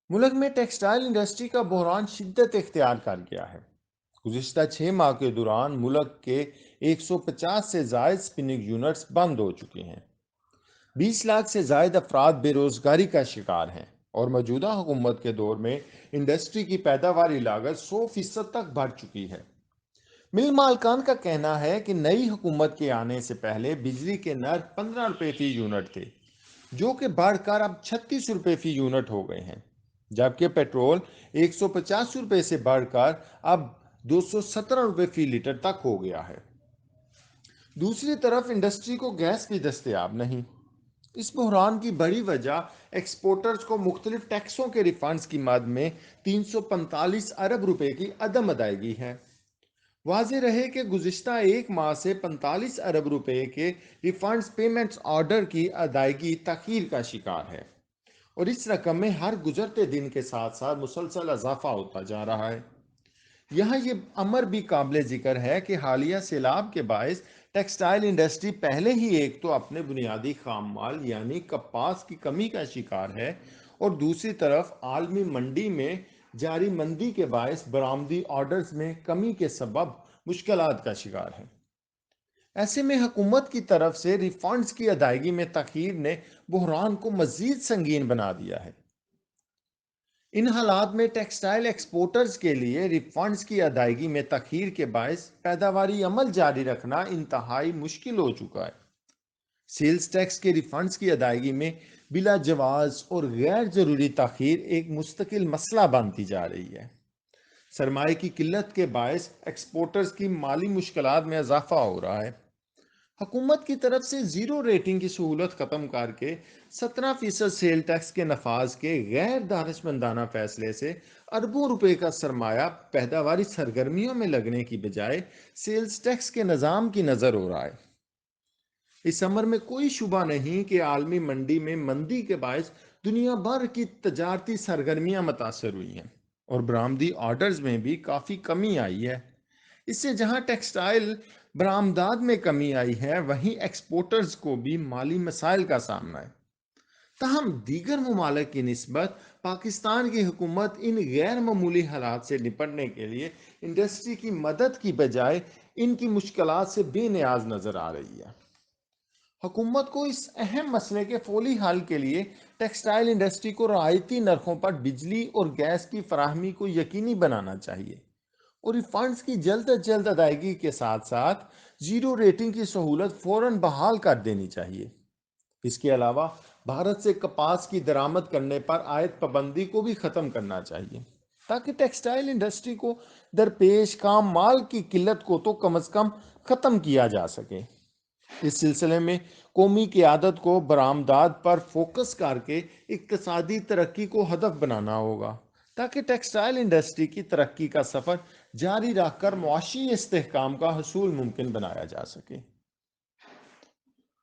ملک میں textile industry کا بحران شدت اختیار کر گیا ہے۔ گزشتہ 6 ماہ کے دوران ملک کے 150 سے زائد سپننگ یونٹس بند ہو چکے ہیں۔ 20 لاکھ سے زائد افراد بے روزگاری کا شکار ہیں اور موجودہ حکومت کے دور میں انڈسٹری کی پیداواری لاگت 100% تک بڑھ چکی ہے۔ مل مالکان کا کہنا ہے کہ نئی حکومت کے آنے سے پہلے بجلی کے نرخ 15 روپے فی یونٹ تھے، جو کہ بڑھ کر اب 36 روپے فی یونٹ ہو گئے ہیں، جبکہ پیٹرول 150 روپے سے بڑھ کر اب 217 روپے فی لیٹر تک ہو گیا ہے۔ دوسری طرف انڈسٹری کو گیس بھی دستیاب نہیں۔ اس بحران کی بڑی وجہ ایکسپورٹرز کو مختلف ٹیکسوں کے ریفنڈز کی مد میں 345 ارب روپے کی عدم ادائیگی ہے۔ واضح رہے کہ گزشتہ 1 ماہ سے 45 ارب روپے کے ریفنڈز پیمنٹس آرڈر کی ادائیگی تاخیر کا شکار ہے، اور اس رقم میں ہر گزرتے دن کے ساتھ ساتھ مسلسل اضافہ ہوتا جا رہا ہے۔ یہاں یہ امر بھی قابل ذکر ہے کہ حالیہ سیلاب کے باعث ٹیکسٹائل انڈسٹری پہلے ہی ایک تو اپنے بنیادی خام مال یعنی کپاس کی کمی کا شکار ہے، اور دوسری طرف عالمی منڈی میں جاری مندی کے باعث برآمدی آرڈرز میں کمی کے سبب مشکلات کا شکار ہے۔ ایسے میں حکومت کی طرف سے ریفنڈز کی ادائیگی میں تاخیر نے بحران کو مزید سنگین بنا دیا ہے۔ ان حالات میں ٹیکسٹائل ایکسپورٹرز کے لیے ریفنڈز کی ادائیگی میں تاخیر کے باعث پیداواری عمل جاری رکھنا انتہائی مشکل ہو چکا ہے۔ سیلز ٹیکس کے ریفنڈز کی ادائیگی میں بلا جواز اور غیر ضروری تاخیر ایک مستقل مسئلہ بنتی جا رہی ہے۔ سرمایہ کی قلت کے باعث ایکسپورٹرز کی مالی مشکلات میں اضافہ ہو رہا ہے۔ حکومت کی طرف سے زیرو ریٹنگ کی سہولت ختم کر کے 17% سیل ٹیکس کے نفاذ کے غیر دانشمندانہ فیصلے سے اربوں روپے کا سرمایہ پیداواری سرگرمیوں میں لگنے کی بجائے سیلز ٹیکس کے نظام کی نظر ہو رہا ہے۔ اس امر میں کوئی شبہ نہیں کہ عالمی منڈی میں مندی کے باعث دنیا بھر کی تجارتی سرگرمیاں متاثر ہوئی ہیں اور برآمدی آرڈرز میں بھی کافی کمی آئی ہے۔ اس سے جہاں ٹیکسٹائل برآمدات میں کمی آئی ہے، وہیں ایکسپورٹرز کو بھی مالی مسائل کا سامنا ہے۔ تاہم دیگر ممالک کی نسبت پاکستان کی حکومت ان غیر معمولی حالات سے نپٹنے کے لیے انڈسٹری کی مدد کی بجائے ان کی مشکلات سے بے نیاز نظر آ رہی ہے۔ حکومت کو اس اہم مسئلے کے فوری حل کے لیے ٹیکسٹائل انڈسٹری کو رعایتی نرخوں پر بجلی اور گیس کی فراہمی کو یقینی بنانا چاہیے، اور ریفنڈز کی جلد از جلد ادائیگی کے ساتھ ساتھ زیرو ریٹنگ کی سہولت فوراً بحال کر دینی چاہیے۔ اس کے علاوہ بھارت سے کپاس کی درآمد کرنے پر عائد پابندی کو بھی ختم کرنا چاہیے، تاکہ ٹیکسٹائل انڈسٹری کو درپیش خام مال کی قلت کو تو کم از کم ختم کیا جا سکے۔ اس سلسلے میں قومی قیادت کو برآمدات پر فوکس کر کے اقتصادی ترقی کو ہدف بنانا ہوگا، تاکہ ٹیکسٹائل انڈسٹری کی ترقی کا سفر جاری رکھ کر معاشی استحکام کا حصول ممکن بنایا جا سکے۔